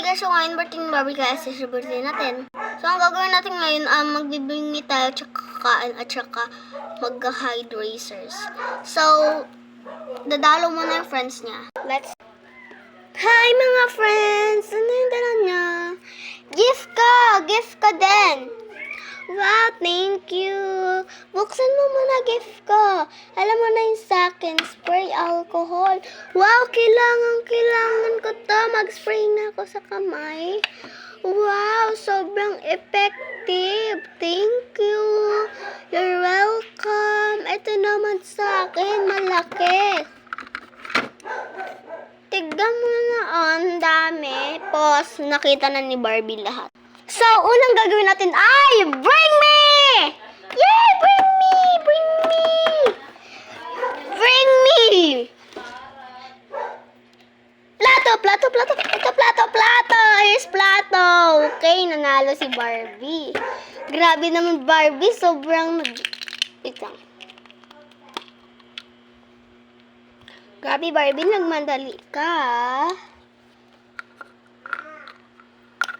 guys, so ngayon birthday ni Barbie kaya sa birthday natin. So ang gagawin natin ngayon, magbibingi tayo tsaka kakaan at tsaka mag-hide racers. So, dadalo muna yung friends niya. Hi mga friends! Ano yung dala niya? Gift ka! Gift ka din! Wow, thank you! Buksan mo muna gift ko. Alam mo na yung sa akin, spray alcohol. Wow, kailangan ko to. Mag-spray na ako sa kamay. Wow, sobrang effective. Thank you. You're welcome. Ito naman sa akin, malaki. Tignan mo na, ang dami. Pause, nakita na ni Barbie lahat. So, unang gagawin natin ay bring me! Yay! Bring me! Bring me! Bring me! Plato! Ito, plato! Here's plato! Okay, nanalo si Barbie. Grabe naman Barbie, sobrang... Wait lang. Grabe Barbie, nagmadali ka.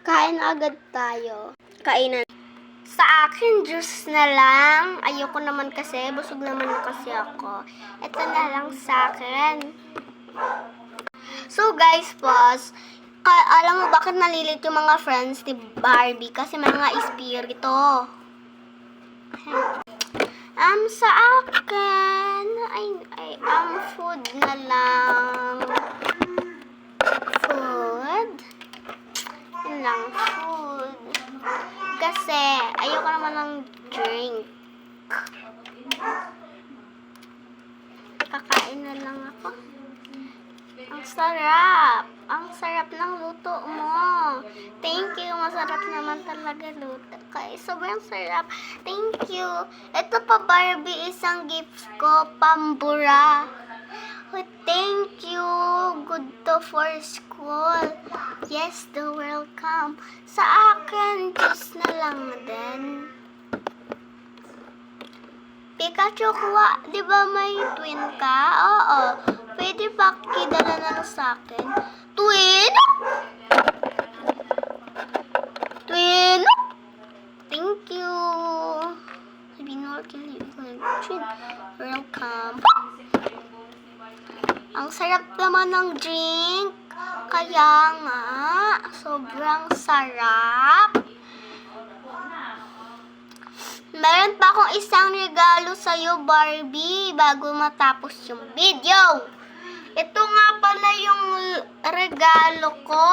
Kain agad tayo. Kainan. Sa akin, juice na lang. Ayoko naman kasi. Busog naman kasi ako. Ito na lang sa akin. So guys, pause. Alam mo bakit nalilit yung mga friends ni Barbie? Kasi may mga espiritu. Sa akin, food na lang. Food? Yun lang, food. Kasi, ayoko naman ng drink. Kakain na lang ako. Ang sarap! Ang sarap ng luto mo. Thank you. Masarap naman talaga luto. Kaya sobrang sarap. Thank you. Ito pa Barbie, isang gift ko, pambura. Oh, thank you. Good to for school. Yes, the welcome. Sa akin, juice na lang din. Pikachu, kuha. Di ba may twin ka? Oo. Pwede pa kidala na lang sa akin. Twin? Twin? Thank you. Sabihin mo, welcome. Ang sarap naman ng drink. Kaya nga, sobrang sarap. Meron pa akong isang regalo sa'yo, Barbie, bago matapos yung video. Ito nga pala yung regalo ko.